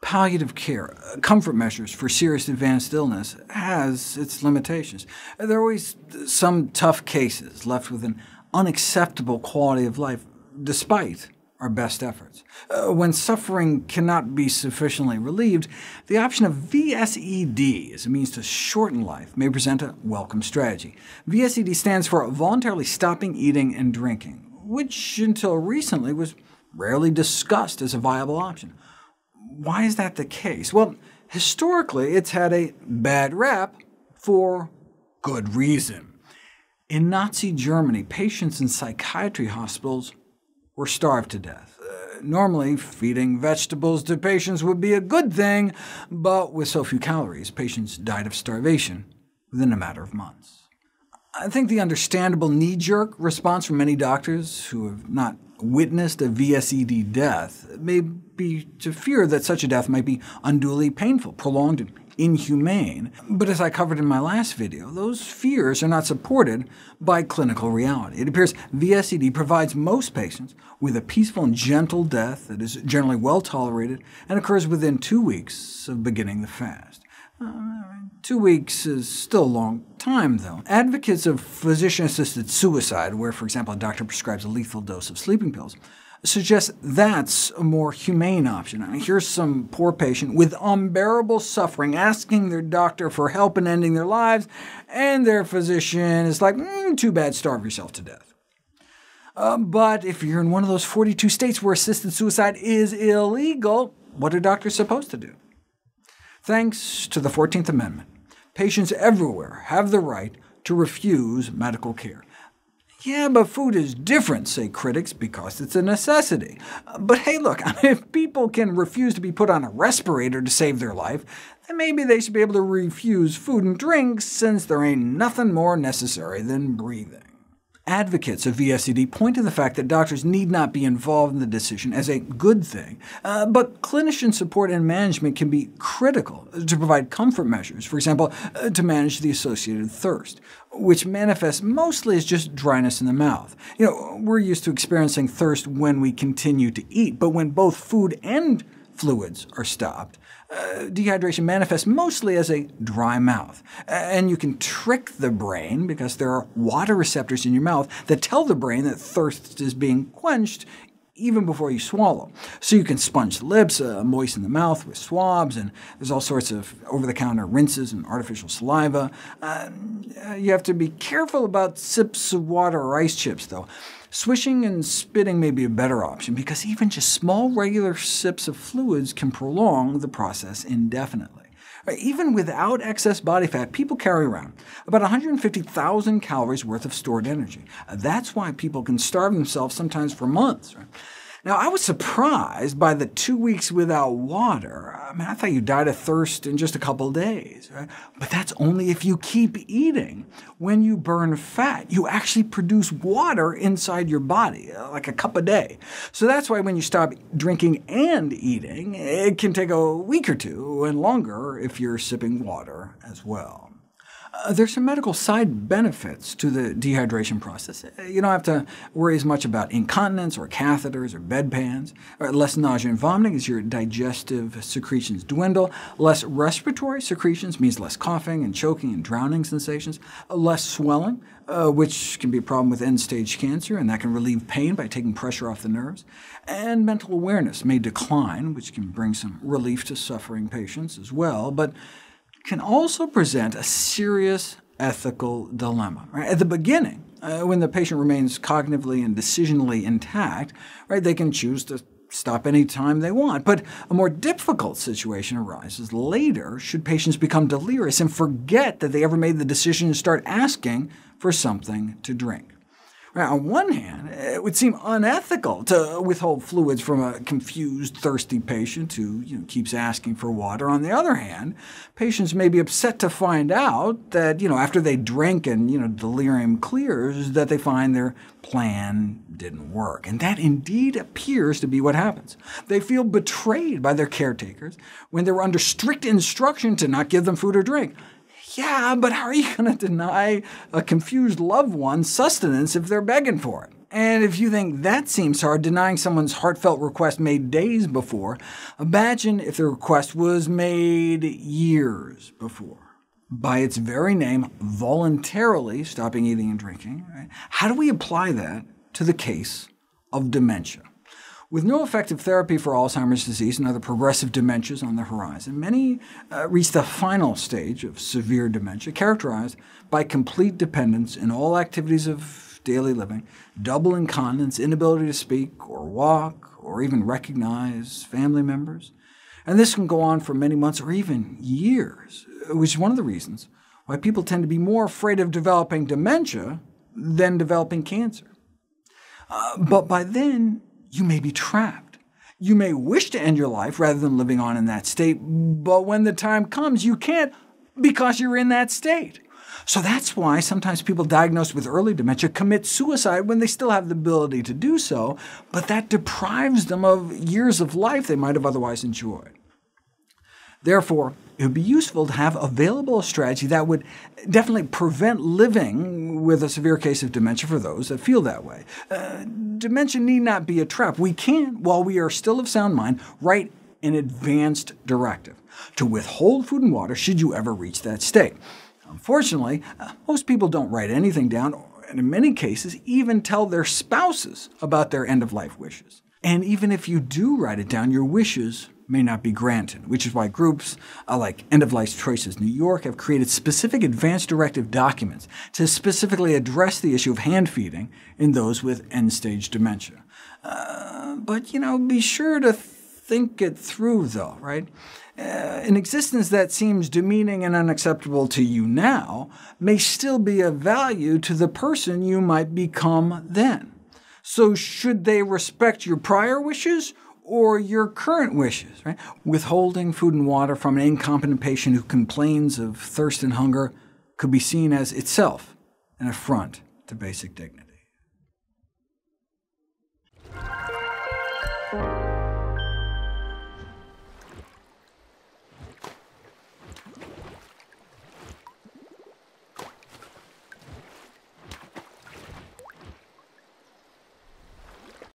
palliative care, comfort measures for serious advanced illness, has its limitations. There are always some tough cases left with an unacceptable quality of life, despite our best efforts. When suffering cannot be sufficiently relieved, the option of VSED as a means to shorten life may present a welcome strategy. VSED stands for voluntarily stopping eating and drinking, which until recently was rarely discussed as a viable option. Why is that the case? Well, historically it's had a bad rap for good reason. In Nazi Germany, patients in psychiatry hospitals were starved to death. Normally, feeding vegetables to patients would be a good thing, but with so few calories, patients died of starvation within a matter of months. I think the understandable knee-jerk response from many doctors who have not witnessed a VSED death may be to fear that such a death might be unduly painful, prolonged, and inhumane. But as I covered in my last video, those fears are not supported by clinical reality. It appears VSED provides most patients with a peaceful and gentle death that is generally well tolerated and occurs within 2 weeks of beginning the fast. 2 weeks is still a long time, though. Advocates of physician-assisted suicide, where, for example, a doctor prescribes a lethal dose of sleeping pills, suggest that's a more humane option. Here's some poor patient with unbearable suffering asking their doctor for help in ending their lives, and their physician is like, too bad, starve yourself to death. But if you're in one of those 42 states where assisted suicide is illegal, what are doctors supposed to do? Thanks to the 14th Amendment, patients everywhere have the right to refuse medical care. Yeah, but food is different, say critics, because it's a necessity. But hey, look, if people can refuse to be put on a respirator to save their life, then maybe they should be able to refuse food and drink, since there ain't nothing more necessary than breathing. Advocates of VSED point to the fact that doctors need not be involved in the decision as a good thing, but clinician support and management can be critical to provide comfort measures, for example, to manage the associated thirst, which manifests mostly as just dryness in the mouth. We're used to experiencing thirst when we continue to eat, but when both food and fluids are stopped, dehydration manifests mostly as a dry mouth. And you can trick the brain, because there are water receptors in your mouth that tell the brain that thirst is being quenched even before you swallow. So you can sponge the lips, moisten the mouth with swabs, and there's all sorts of over-the-counter rinses and artificial saliva. You have to be careful about sips of water or ice chips, though. Swishing and spitting may be a better option, because even just small regular sips of fluids can prolong the process indefinitely. Even without excess body fat, people carry around about 150,000 calories worth of stored energy. That's why people can starve themselves sometimes for months. Now, I was surprised by the 2 weeks without water. I thought you died of thirst in just a couple days. But that's only if you keep eating. When you burn fat, you actually produce water inside your body, like a cup a day. So that's why when you stop drinking and eating, it can take a week or two, and longer if you're sipping water as well. There's some medical side benefits to the dehydration process. You don't have to worry as much about incontinence or catheters or bedpans, or less nausea and vomiting as your digestive secretions dwindle. Less respiratory secretions means less coughing and choking and drowning sensations. Less swelling, which can be a problem with end-stage cancer, and that can relieve pain by taking pressure off the nerves. And mental awareness may decline, which can bring some relief to suffering patients as well, but can also present a serious ethical dilemma. At the beginning, when the patient remains cognitively and decisionally intact, they can choose to stop any time they want. But a more difficult situation arises later should patients become delirious and forget that they ever made the decision to start asking for something to drink. On one hand, it would seem unethical to withhold fluids from a confused, thirsty patient who keeps asking for water. On the other hand, patients may be upset to find out that after they drink and delirium clears, that they find their plan didn't work. And that indeed appears to be what happens. They feel betrayed by their caretakers when they were under strict instruction to not give them food or drink. Yeah, but how are you going to deny a confused loved one sustenance if they're begging for it? And if you think that seems hard, denying someone's heartfelt request made days before, imagine if the request was made years before. By its very name, voluntarily stopping eating and drinking. Right? How do we apply that to the case of dementia? With no effective therapy for Alzheimer's disease and other progressive dementias on the horizon, many reach the final stage of severe dementia, characterized by complete dependence in all activities of daily living, double incontinence, inability to speak or walk or even recognize family members. And this can go on for many months or even years, which is one of the reasons why people tend to be more afraid of developing dementia than developing cancer. But by then, you may be trapped. You may wish to end your life rather than living on in that state, but when the time comes, you can't because you're in that state. So that's why sometimes people diagnosed with early dementia commit suicide when they still have the ability to do so, but that deprives them of years of life they might have otherwise enjoyed. Therefore, it would be useful to have available a strategy that would definitely prevent living with a severe case of dementia for those that feel that way. Dementia need not be a trap. We can, while we are still of sound mind, write an advanced directive to withhold food and water should you ever reach that state. Unfortunately, most people don't write anything down, and in many cases even tell their spouses about their end-of-life wishes. And even if you do write it down, your wishes may not be granted, which is why groups like End of Life Choices New York have created specific advanced directive documents to specifically address the issue of hand-feeding in those with end-stage dementia. But be sure to think it through, though, right? An existence that seems demeaning and unacceptable to you now may still be of value to the person you might become then. So should they respect your prior wishes or your current wishes? Right? Withholding food and water from an incompetent patient who complains of thirst and hunger could be seen as itself an affront to basic dignity.